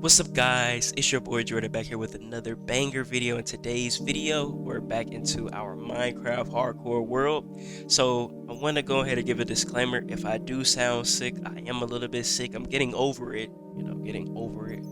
What's up guys, it's your boy Jordan back here with another banger video. In today's video, we're back into our Minecraft hardcore world. So I want to go ahead and give a disclaimer. If I do sound sick, I am a little bit sick. I'm getting over it, getting over it.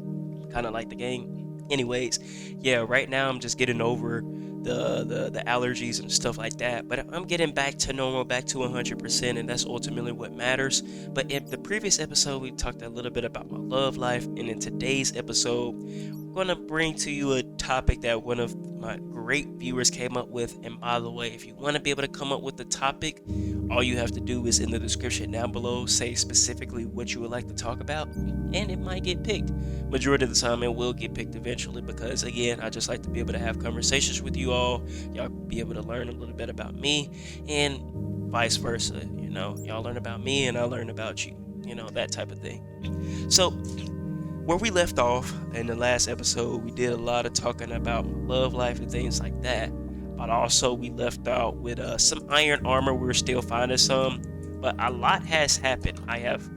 Kind of like the game. Anyways, yeah, right now I'm just getting over the allergies and stuff like that, but I'm getting back to normal, back to 100%, and that's ultimately what matters. But in the previous episode we talked a little bit about my love life, and in today's episode I'm gonna bring to you a topic that one of my great viewers came up with. And by the way, if you want to be able to come up with the topic, all you have to do is in the description down below say specifically what you would like to talk about, and it might get picked. Majority of the time it will get picked eventually, because again, I just like to be able to have conversations with you all. Y'all be able to learn a little bit about me, and vice versa. Y'all learn about me and I learn about you, that type of thing. So where we left off in the last episode, we did a lot of talking about love life and things like that, but also we left out with some iron armor. We're still finding some, but a lot has happened. I have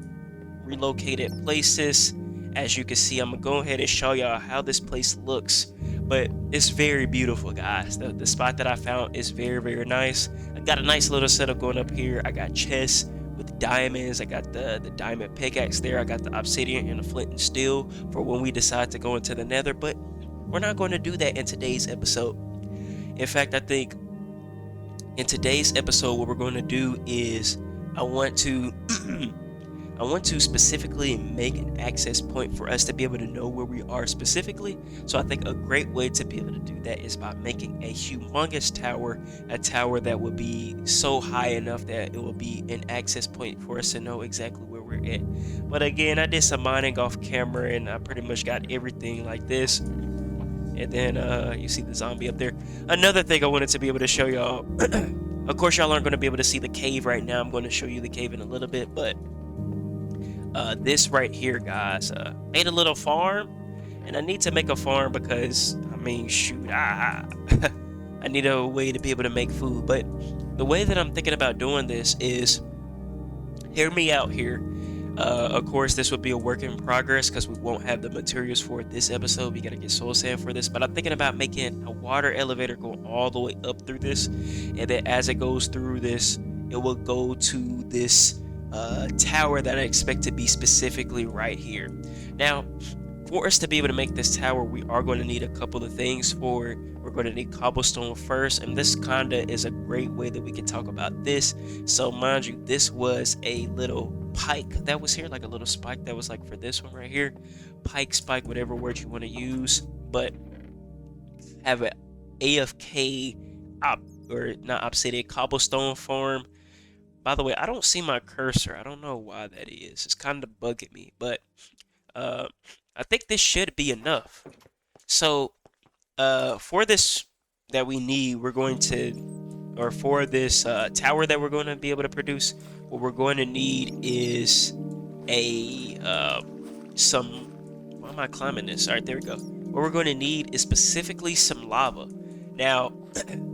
relocated places. As you can see, I'm gonna go ahead and show y'all how this place looks, but it's very beautiful, guys. The spot that I found is very nice. I got a nice little setup going up here. I got chests with diamonds. I got the diamond pickaxe there. I got the obsidian and the flint and steel for when we decide to go into the nether, but we're not going to do that in today's episode. In fact, I think in today's episode what we're going to do is I want to specifically make an access point for us to be able to know where we are specifically. So I think a great way to be able to do that is by making a humongous tower, a tower that would be so high enough that it will be an access point for us to know exactly where we're at. But again, I did some mining off camera and I pretty much got everything like this. And then you see the zombie up there. Another thing I wanted to be able to show y'all, of course y'all aren't going to be able to see the cave right now. I'm going to show you the cave in a little bit, but this right here, guys, made a little farm, and I need to make a farm because I mean, shoot, I need a way to be able to make food. But the way that I'm thinking about doing this is, hear me out here. Of course, this would be a work in progress because we won't have the materials for this episode. We gotta get soul sand for this, but I'm thinking about making a water elevator go all the way up through this, and then as it goes through this, it will go to this tower that I expect to be specifically right here. Now, for us to be able to make this tower, we are going to need a couple of things for it. We're going to need cobblestone first, and this kinda is a great way that we can talk about this. So mind you, this was a little pike that was here, like a little spike that was like for this one right here. Pike, spike, whatever word you want to use, but have an AFK or not obsidian cobblestone farm. By the way, I don't see my cursor. I don't know why that is. It's kind of bugging me, but I think this should be enough. So for this that we need, we're going to, or for this tower that we're going to be able to produce, what we're going to need is a some. Why am I climbing this? All right, there we go. What we're going to need is specifically some lava. Now,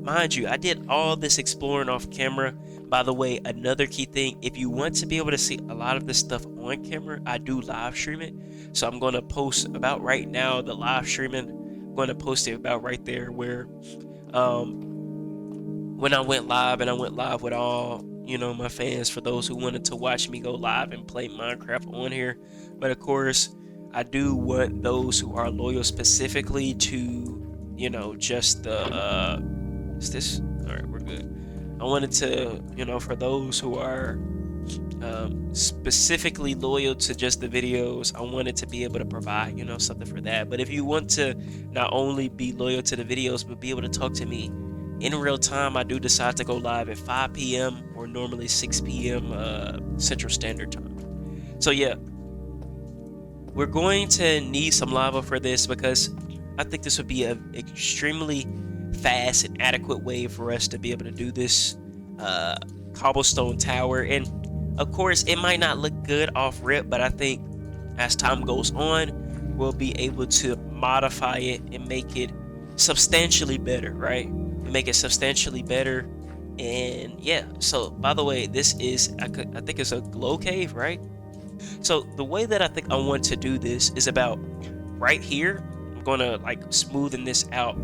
mind you, I did all this exploring off camera. By the way, another key thing, if you want to be able to see a lot of this stuff on camera, I do live stream it. So I'm going to post about right now the live streaming. I'm going to post it about right there where when I went live, and I went live with all, my fans, for those who wanted to watch me go live and play Minecraft on here. But of course, I do want those who are loyal specifically to, just the, is this? All right, we're good. I wanted to, for those who are specifically loyal to just the videos, I wanted to be able to provide, something for that. But if you want to not only be loyal to the videos, but be able to talk to me in real time, I do decide to go live at 5 p.m. or normally 6 p.m. Central Standard Time. So yeah, we're going to need some lava for this because I think this would be an extremely fast and adequate way for us to be able to do this cobblestone tower. And of course, it might not look good off rip, but I think as time goes on, we'll be able to modify it and make it substantially better, right? And make it substantially better. And yeah, so by the way, this is, I think it's a glow cave, right? So the way that I think I want to do this is about right here, I'm gonna like smoothen this out,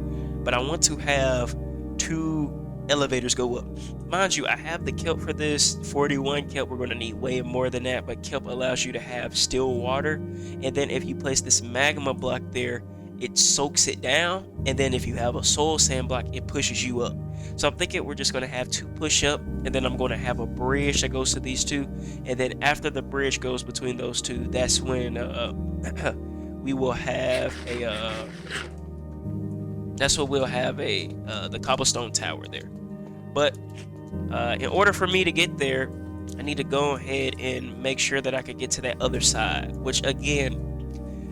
but I want to have 2 elevators go up. Mind you, I have the kelp for this 41 kelp. We're gonna need way more than that, but kelp allows you to have still water, and then if you place this magma block there, it soaks it down, and then if you have a soul sand block, it pushes you up. So I'm thinking we're just gonna have 2 push up, and then I'm gonna have a bridge that goes to these 2, and then after the bridge goes between those 2, that's when we will have a that's what we'll have a the cobblestone tower there. But in order for me to get there, I need to go ahead and make sure that I could get to that other side, which again,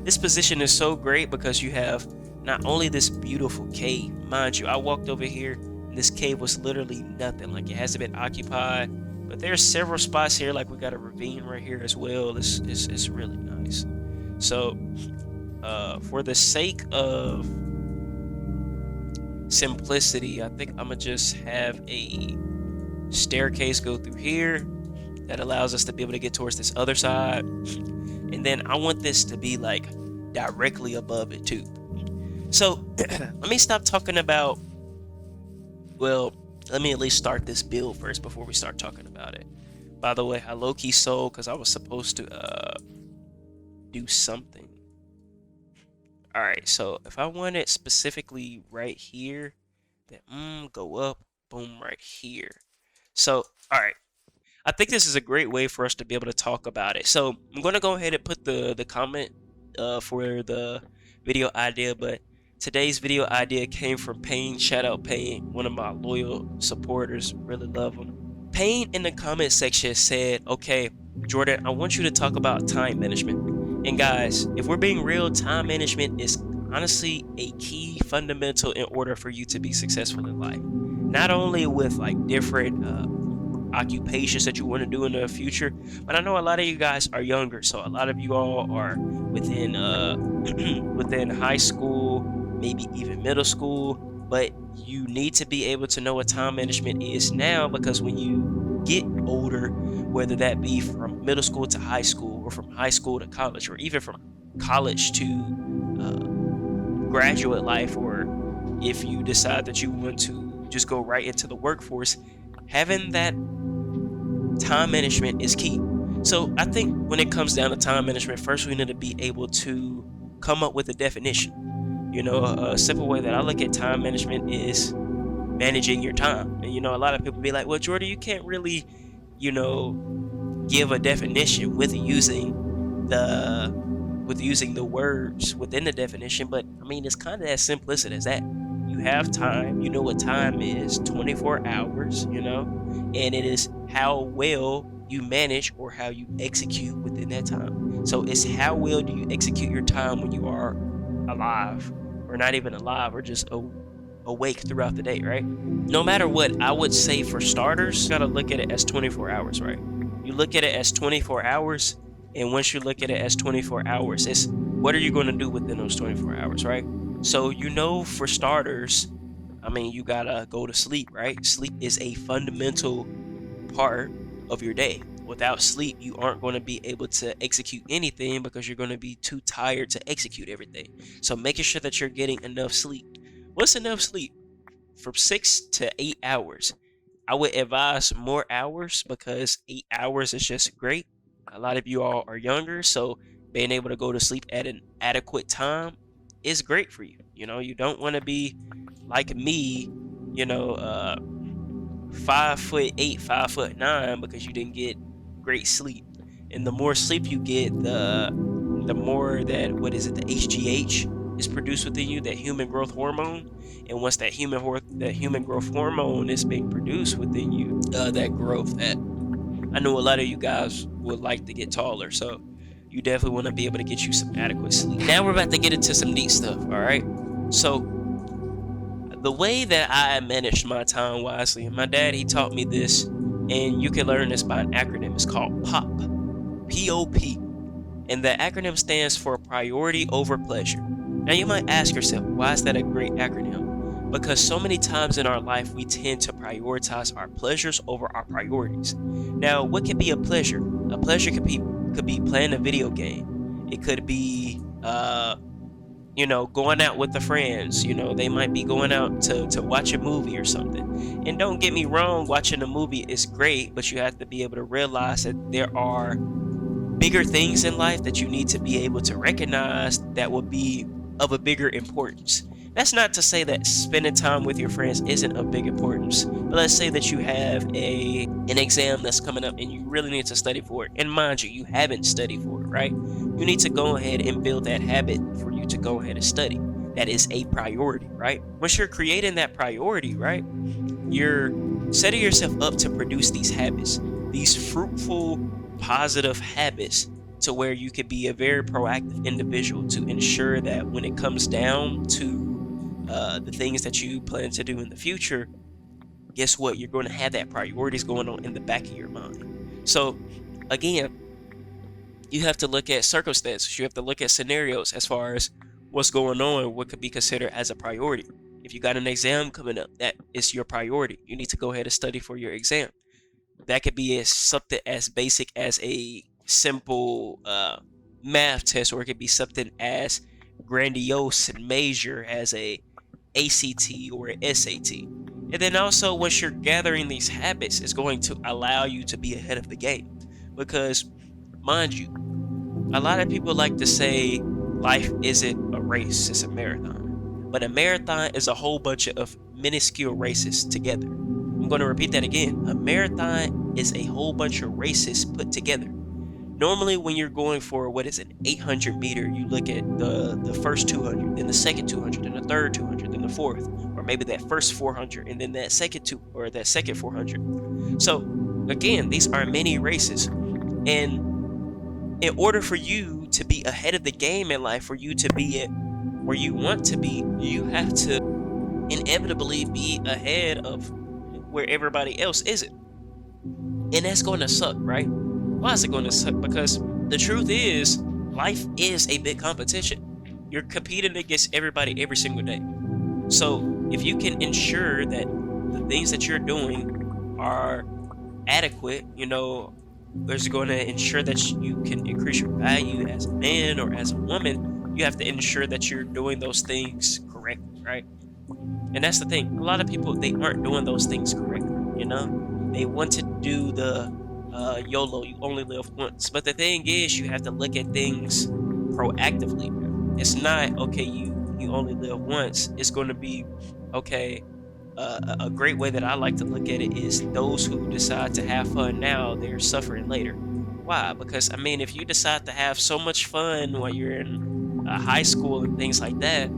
this position is so great because you have not only this beautiful cave. Mind you, I walked over here and this cave was literally nothing, like it hasn't been occupied, but there's several spots here, like we got a ravine right here as well. It's really nice. So for the sake of simplicity, I think I'm gonna just have a staircase go through here that allows us to be able to get towards this other side, and then I want this to be like directly above it too. So let me stop talking about, well, let me at least start this build first before we start talking about it. By the way, I low-key sold because I was supposed to do something. All right, so if I want it specifically right here, then go up, boom, right here. So all right, I think this is a great way for us to be able to talk about it. So I'm going to go ahead and put the comment for the video idea, but today's video idea came from Payne. Shout out Payne, one of my loyal supporters. Really love him. Payne in the comment section said, okay, Jordan, I want you to talk about time management. And guys, if we're being real, time management is honestly a key fundamental in order for you to be successful in life. Not only with like different occupations that you want to do in the future, but I know a lot of you guys are younger, so a lot of you all are within within high school, maybe even middle school, but you need to be able to know what time management is now, because when you get older, whether that be from middle school to high school, or from high school to college, or even from college to graduate life, or if you decide that you want to just go right into the workforce, having that time management is key. So I think when it comes down to time management, first we need to be able to come up with a definition. You know, a simple way that I look at time management is managing your time. And you know, a lot of people be like, well, Jordan, you can't really, you know, give a definition with using the words within the definition, but I mean, it's kind of as simplistic as that. You have time, you know what time is, 24 hours, you know, and it is how well you manage or how you execute within that time. So it's how well do you execute your time when you are alive, or not even alive, or just awake throughout the day, right? No matter what, I would say for starters, you gotta look at it as 24 hours, right? You look at it as 24 hours, and once you look at it as 24 hours, it's what are you going to do within those 24 hours, right? So, you know, for starters, I mean, you gotta go to sleep, right? Sleep is a fundamental part of your day. Without sleep, you aren't going to be able to execute anything because you're going to be too tired to execute everything. So making sure that you're getting enough sleep. What's enough sleep? From 6 to 8 hours. I would advise more hours because 8 hours is just great. A lot of you all are younger, so being able to go to sleep at an adequate time is great for you. You know, you don't want to be like me, you know, 5'8", 5'9", because you didn't get great sleep. And the more sleep you get, the more that the HGH is produced within you, that human growth hormone. And once that human growth hormone is being produced within you, that growth, that I know a lot of you guys would like to get taller, so you definitely want to be able to get you some adequate sleep. Now we're about to get into some neat stuff, all right? So the way that I managed my time wisely, and my dad, he taught me this, and you can learn this by an acronym. It's called POP, P-O-P, and the acronym stands for priority over pleasure. Now you might ask yourself, why is that a great acronym? Because so many times in our life, we tend to prioritize our pleasures over our priorities. Now, what could be a pleasure? A pleasure could be playing a video game. It could be going out with the friends. They might be going out to watch a movie or something. And don't get me wrong, watching a movie is great, but you have to be able to realize that there are bigger things in life that you need to be able to recognize that will be of a bigger importance. That's not to say that spending time with your friends isn't of big importance. But let's say that you have an exam that's coming up and you really need to study for it. And mind you, you haven't studied for it, right? You need to go ahead and build that habit for you to go ahead and study. That is a priority, right? Once you're creating that priority, right? You're setting yourself up to produce these habits, these fruitful, positive habits, to where you could be a very proactive individual to ensure that when it comes down to the things that you plan to do in the future, guess what? You're going to have that priorities going on in the back of your mind. So, again, you have to look at circumstances, you have to look at scenarios as far as what's going on, what could be considered as a priority. If you got an exam coming up, that is your priority. You need to go ahead and study for your exam. That could be something as basic as a simple math test, or it could be something as grandiose and major as a ACT or an SAT. And then also, once you're gathering these habits, it's going to allow you to be ahead of the game. Because, mind you, a lot of people like to say life isn't a race, it's a marathon. But a marathon is a whole bunch of minuscule races together. I'm going to repeat that again. A marathon is a whole bunch of races put together. Normally, when you're going for, what is it, 800 meter, you look at the first 200, then the second 200, then the third 200, then the fourth, or maybe that first 400, and then that second that second 400. So again, these are many races, and in order for you to be ahead of the game in life, for you to be it where you want to be, you have to inevitably be ahead of where everybody else isn't. And that's going to suck, right? Why is it going to suck? Because the truth is, life is a big competition. You're competing against everybody every single day. So if you can ensure that the things that you're doing are adequate, there's going to ensure that you can increase your value as a man or as a woman. You have to ensure that you're doing those things correctly, right? And that's the thing. A lot of people, they aren't doing those things correctly. They want to do the YOLO, you only live once. But the thing is, you have to look at things proactively. It's not, okay, you only live once. It's going to be, okay, a great way that I like to look at it is those who decide to have fun now, they're suffering later. Why? Because, if you decide to have so much fun while you're in high school and things like that,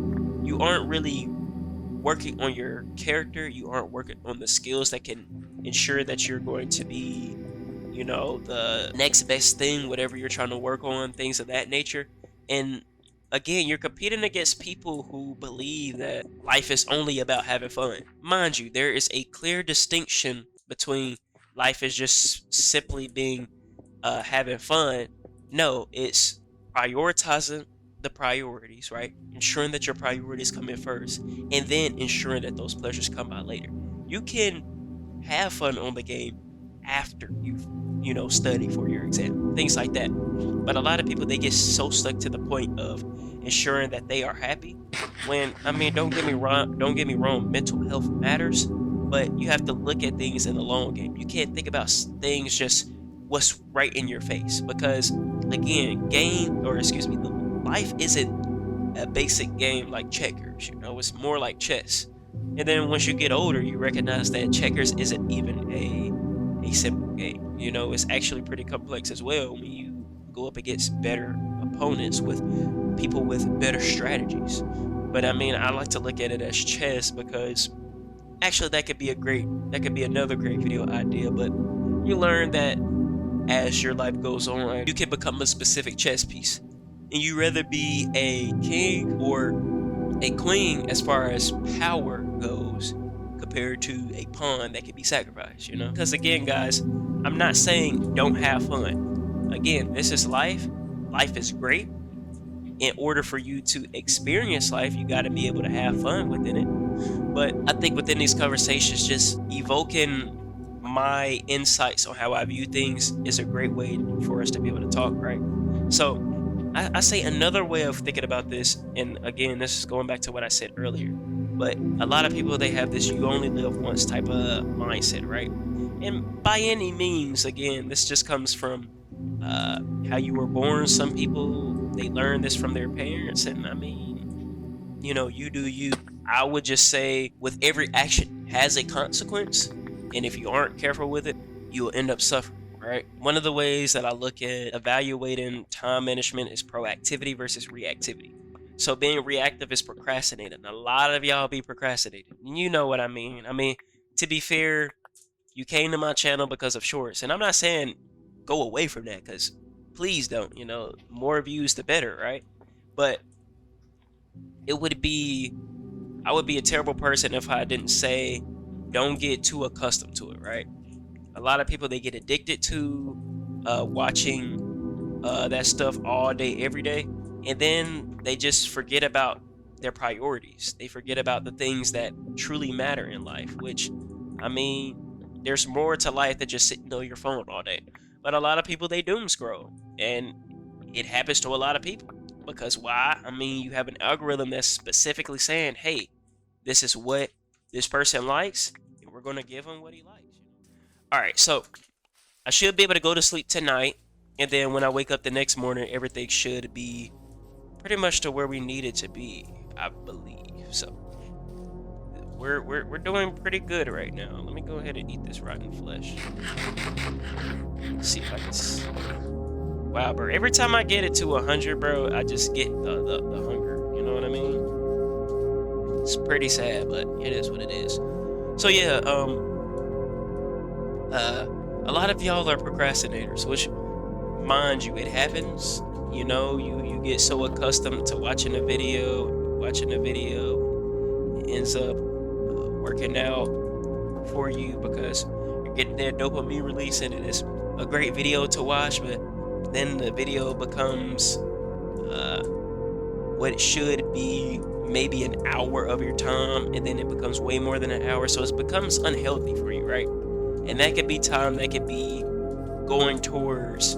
you aren't really working on your character. You aren't working on the skills that can ensure that you're going to be, the next best thing, whatever you're trying to work on, things of that nature. And again, you're competing against people who believe that life is only about having fun. Mind you, there is a clear distinction between life is just simply being having fun. No, it's prioritizing the priorities, right? Ensuring that your priorities come in first, and then ensuring that those pleasures come by later. You can have fun on the game after you've study for your exam, things like that. But a lot of people, they get so stuck to the point of ensuring that they are happy, when don't get me wrong, mental health matters, but you have to look at things in the long game. You can't think about things just what's right in your face, because again, life isn't a basic game like checkers. It's more like chess. And then once you get older, you recognize that checkers isn't even a simple game. It's actually pretty complex as well when you go up against better opponents with people with better strategies. But I like to look at it as chess, because actually that could be another great video idea. But you learn that as your life goes on, you can become a specific chess piece, and you rather be a king or a queen as far as power goes, compared to a pawn that can be sacrificed. Because again, guys, I'm not saying don't have fun. Again, this is life. Life is great. In order for you to experience life, you got to be able to have fun within it. But I think within these conversations, just evoking my insights on how I view things is a great way for us to be able to talk, right? So I say another way of thinking about this, and again, this is going back to what I said earlier, but a lot of people, they have this you only live once type of mindset, right? And by any means, again, this just comes from how you were born. Some people, they learn this from their parents, and I mean, you do you. I would just say with every action has a consequence, and if you aren't careful with it, you'll end up suffering, right? One of the ways that I look at evaluating time management is proactivity versus reactivity. So being reactive is procrastinating. A lot of y'all be procrastinating. You know what I mean? I mean, to be fair, you came to my channel because of shorts, and I'm not saying go away from that, because please don't. More views the better, right? But it would be I would be a terrible person if I didn't say don't get too accustomed to it, right? A lot of people, they get addicted to watching that stuff all day, every day, and then they just forget about their priorities. They forget about the things that truly matter in life, which, I mean, there's more to life than just sitting on your phone all day. But a lot of people, they doom scroll, and it happens to a lot of people because why? I mean, you have an algorithm that's specifically saying, hey, this is what this person likes, and we're going to give him what he likes. All right, so I should be able to go to sleep tonight, and then when I wake up the next morning, everything should be pretty much to where we need it to be, I believe. So we're doing pretty good right now. Let me go ahead and eat this rotten flesh. Let's see if I can. Wow, bro! Every time I get it to 100, bro, I just get the hunger. You know what I mean? It's pretty sad, but it is what it is. So yeah, a lot of y'all are procrastinators, which, mind you, it happens. You get so accustomed to watching a video, it ends up working out for you because you're getting that dopamine release, and it is a great video to watch. But then the video becomes what it should be, maybe an hour of your time, and then it becomes way more than an hour, so it becomes unhealthy for you, right? And that could be time that could be going towards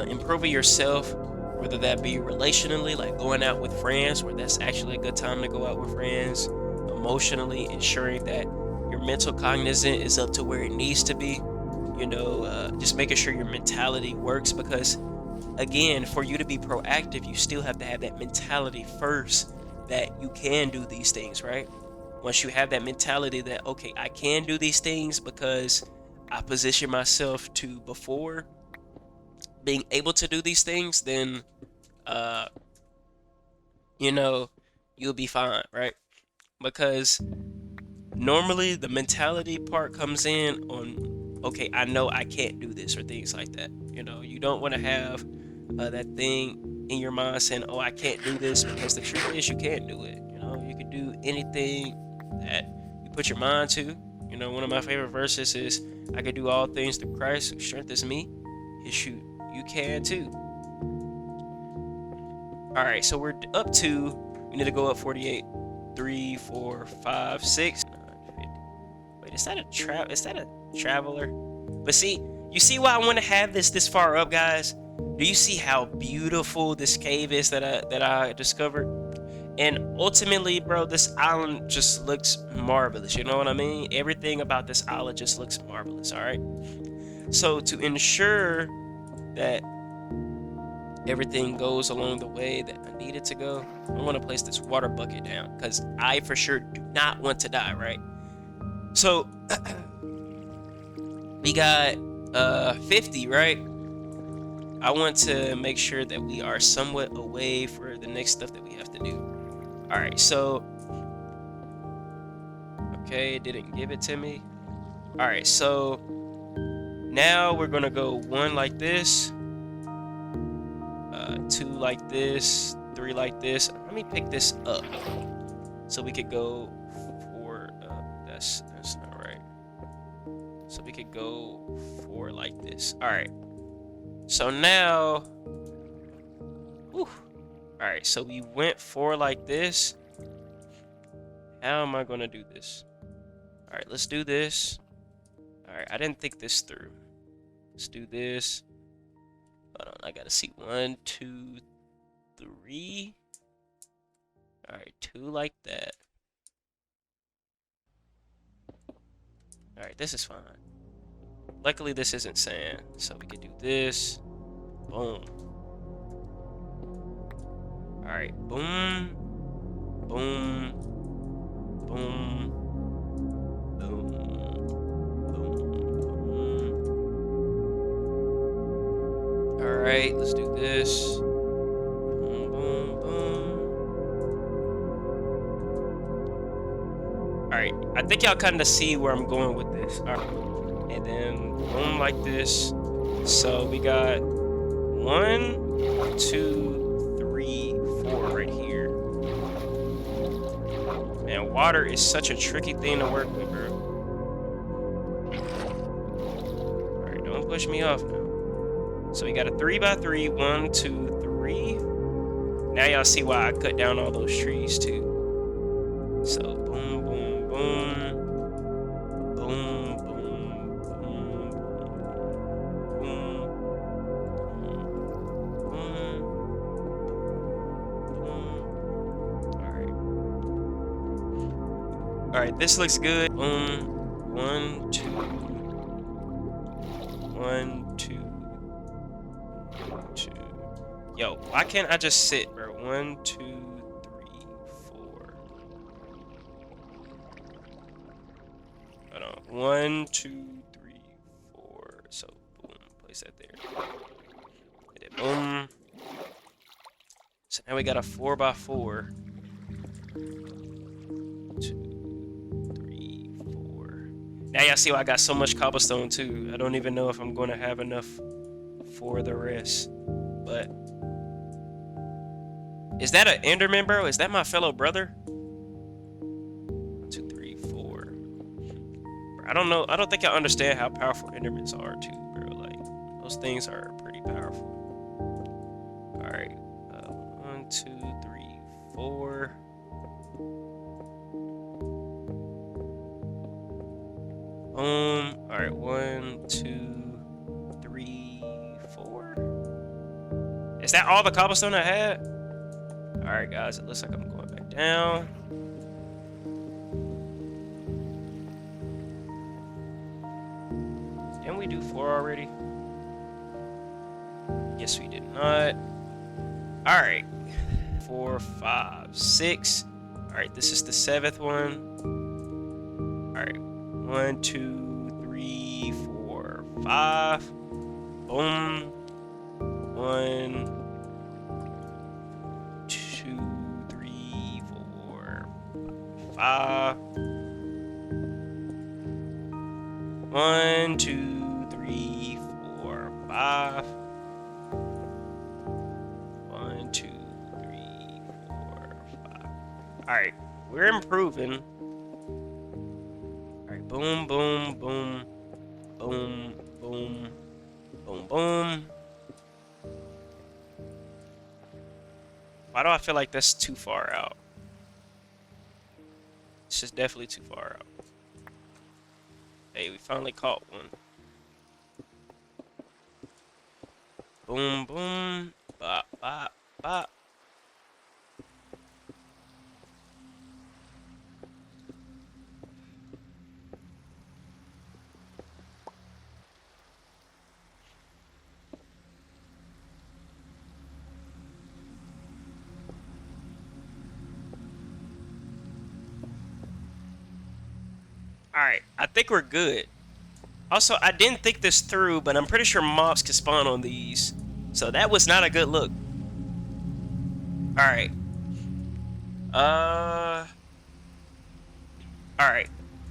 improving yourself, whether that be relationally, like going out with friends, where that's actually a good time to go out with friends, emotionally, ensuring that your mental cognizant is up to where it needs to be, just making sure your mentality works, because again, for you to be proactive, you still have to have that mentality first that you can do these things, right? Once you have that mentality that, okay, I can do these things because I position myself to before being able to do these things, then uh you know you'll be fine, right? Because normally the mentality part comes in on, okay, I know I can't do this, or things like that. You don't want to have that thing in your mind saying, oh, I can't do this, because the truth is you can't do it. You can do anything that you put your mind to. One of my favorite verses is, I can do all things through Christ who strengthens me. And shoot, you can too. All right, so we're up to, we need to go up 48, 3, 4, 5, 6. Wait, is that a traveler? But see, you see why I want to have this far up, guys? Do you see how beautiful this cave is that I discovered? And ultimately, bro, this island just looks marvelous. You know what I mean? Everything about this island just looks marvelous. All right. So to ensure that everything goes along the way that I need it to go, I want to place this water bucket down, because I for sure do not want to die, right? So we got 50, right? I want to make sure that we are somewhat away for the next stuff that we have to do. All right, so okay, it didn't give it to me. All right, so now we're gonna go 1 like this, 2 like this, 3 like this. Let me pick this up so we could go 4. That's not right. So we could go 4 like this. All right. So now, whew. All right. So we went 4 like this. How am I gonna do this? All right. Let's do this. All right. I didn't think this through. Let's do this. Hold on, I gotta see 1, 2, 3. All right, 2 like that. All right, this is fine. Luckily, this isn't sand, so we can do this. Boom. All right, boom, boom, boom, boom, boom, boom. All right, let's do this. Boom, boom, boom. All right, I think y'all kind of see where I'm going with this. All right, and then boom like this. So we got 1, 2, 3, 4 right here. Man, water is such a tricky thing to work with, bro. All right, don't push me off now. So we got a 3 by 3, 1, 2, 3. Now y'all see why I cut down all those trees too. So boom, boom, boom, boom, boom, boom, boom, boom, boom. All right, this looks good. Boom, 1, 2, 1, 2, 2. Yo, why can't I just sit, bro? 1, 2, 3, 4. Hold on. 1, 2, 3, 4. So boom, place that there. And then boom. So now we got a 4 by 4. 2, 3, 4. Now y'all see why I got so much cobblestone too. I don't even know if I'm going to have enough for the rest. But is that an Enderman, bro? Is that my fellow brother? 1, 2, 3, 4. Bro, I don't know. I don't think I understand how powerful Endermans are too, bro. Like those things are pretty powerful. All right, 1, 2, 3, 4. All right, 1, 2, 3, 4. Is that all the cobblestone I had? All right, guys, it looks like I'm going back down. Didn't we do 4 already? Yes, we did not. All right, 4, 5, 6. All right, this is the 7th one. All right, 1, 2, 3, 4, 5. Boom. 1, 2, 3, 4, 5. 1, 2, 3, 4, 5. 1, 2, 3, 4, 5. All right, we're improving. All right, boom, boom, boom, boom, boom, boom, boom. Why do I feel like that's too far out? This is definitely too far out. Hey, we finally caught one. Boom, boom, bop, bop, bop. Alright, I think we're good. Also, I didn't think this through, but I'm pretty sure mobs can spawn on these. So that was not a good look. Alright. Alright.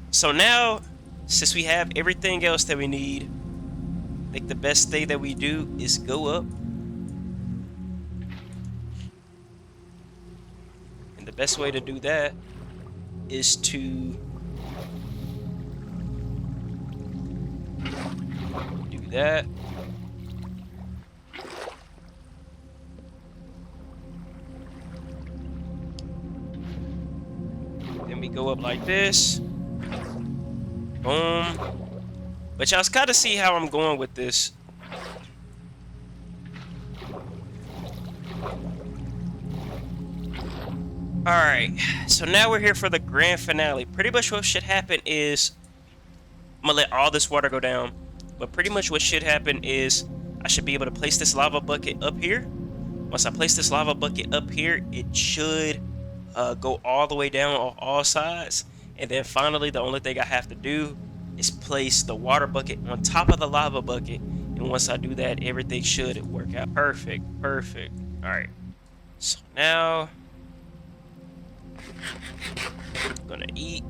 So now, since we have everything else that we need, I think the best thing that we do is go up. And the best way to do that is to do that. Then we go up like this. Boom. But y'all kind of see how I'm going with this. Alright, so now we're here for the grand finale. Pretty much what should happen is I'm gonna let all this water go down, but pretty much what should happen is I should be able to place this lava bucket up here. Once I place this lava bucket up here, it should go all the way down on all sides. And then finally, the only thing I have to do is place the water bucket on top of the lava bucket. And once I do that, everything should work out. Perfect, perfect. All right, so now I'm gonna eat.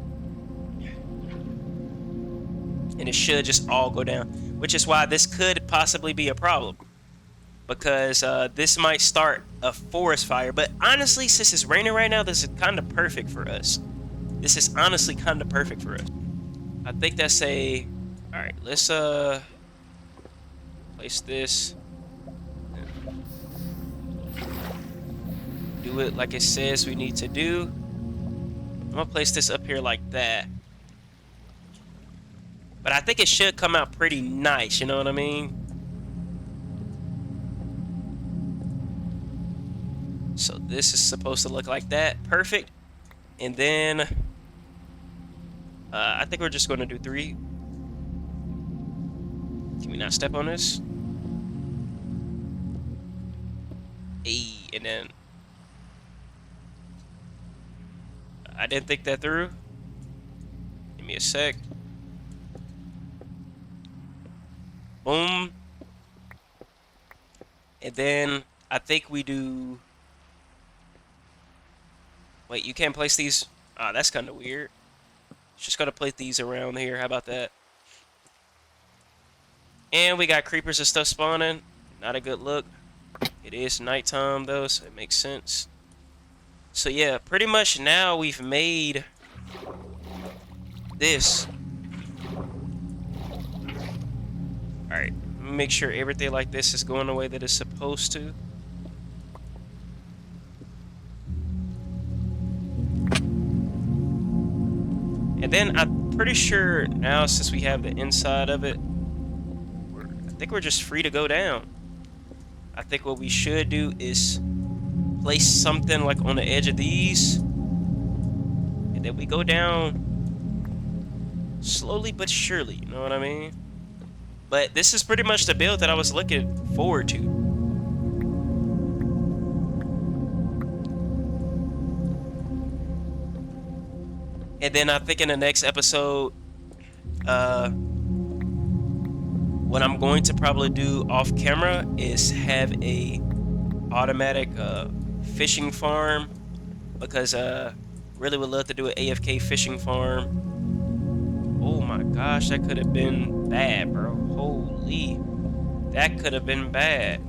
And it should just all go down, which is why this could possibly be a problem, because this might start a forest fire. But honestly, since it's raining right now, this is kind of perfect for us. This is honestly kind of perfect for us. I think that's a... All right, let's place this. Do it like it says we need to do. I'm gonna place this up here like that. But I think it should come out pretty nice, you know what I mean? So this is supposed to look like that. Perfect. And then I think we're just going to do 3. Can we not step on this? Hey, and then I didn't think that through. Give me a sec. Boom. And then I think we do... Wait, you can't place these? Ah, that's kind of weird. Just gotta place these around here. How about that? And we got creepers and stuff spawning. Not a good look. It is nighttime though, so it makes sense. So yeah, pretty much now we've made this. Alright, make sure everything like this is going the way that it's supposed to. And then I'm pretty sure now, since we have the inside of it, I think we're just free to go down. I think what we should do is place something like on the edge of these, and then we go down slowly but surely, you know what I mean? But this is pretty much the build that I was looking forward to. And then I think in the next episode, what I'm going to probably do off camera is have a automatic fishing farm, because really would love to do an AFK fishing farm. Oh my gosh, that could have been bad, bro. Holy, that could have been bad.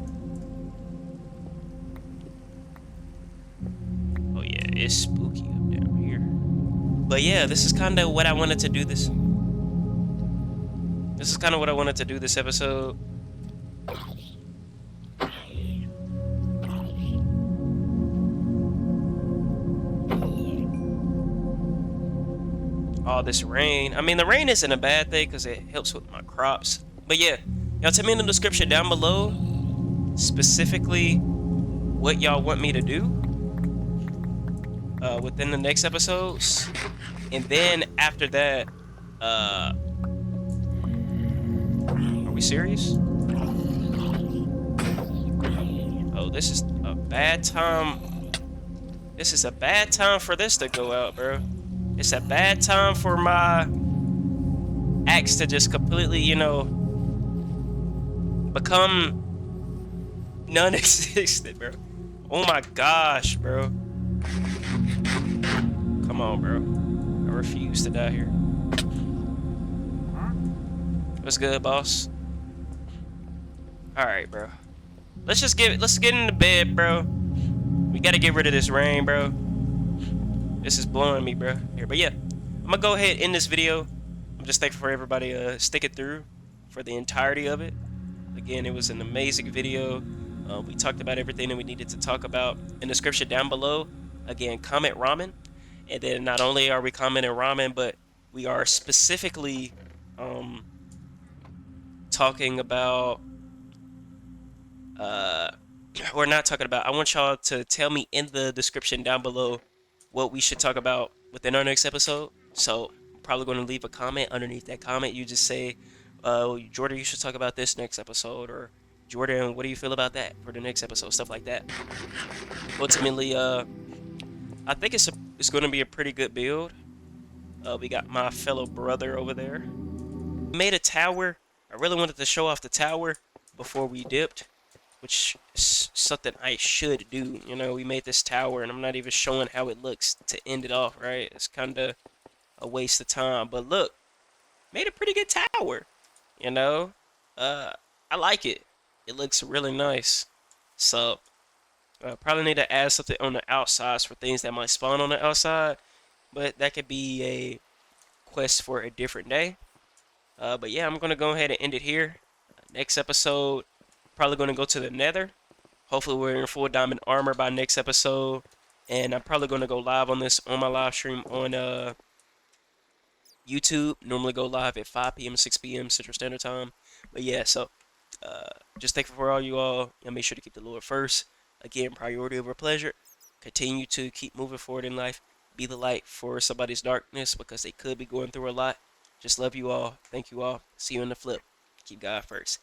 Oh yeah, it's spooky up down here. But yeah, this is kind of what I wanted to do this. This is kind of what I wanted to do this episode. All this rain. I mean, the rain isn't a bad thing because it helps with my crops. But yeah, y'all tell me in the description down below specifically what y'all want me to do within the next episodes. And then after that, are we serious? Oh, this is a bad time. This is a bad time for this to go out, bro. It's a bad time for my axe to just completely, you know, become non-existent, bro. Oh my gosh, bro. Come on, bro. I refuse to die here. What's good, boss? Alright, bro. Let's get into bed, bro. We gotta get rid of this rain, bro. This is blowing me, bro. Here, but yeah, I'm gonna go ahead and end this video. I'm just thankful for everybody sticking through for the entirety of it. Again, it was an amazing video. We talked about everything that we needed to talk about. In the description down below, again, comment ramen. And then not only are we commenting ramen, but we are specifically talking about or not talking about, I want y'all to tell me in the description down below what we should talk about within our next episode. So I'm probably going to leave a comment underneath that comment. You just say, Jordan, you should talk about this next episode, or Jordan, what do you feel about that for the next episode? Stuff like that. Ultimately, I think it's going to be a pretty good build. We got my fellow brother over there. We made a tower. I really wanted to show off the tower before we dipped, which is something I should do. You know, we made this tower, and I'm not even showing how it looks to end it off, right? It's kind of a waste of time. But look, made a pretty good tower. You know, uh, I like it. It looks really nice. So, probably need to add something on the outsides for things that might spawn on the outside. But that could be a quest for a different day. But yeah, I'm gonna go ahead and end it here. Next episode, probably gonna go to the Nether. Hopefully, we're in full diamond armor by next episode, and I'm probably gonna go live on this on my live stream on YouTube. Normally go live at 5 p.m. 6 p.m. Central Standard Time. But yeah, so uh, just thankful for all you all, and make sure to keep the Lord first. Again, priority over pleasure. Continue to keep moving forward in life. Be the light for somebody's darkness because they could be going through a lot. Just love you all. Thank you all. See you in the flip. Keep God first.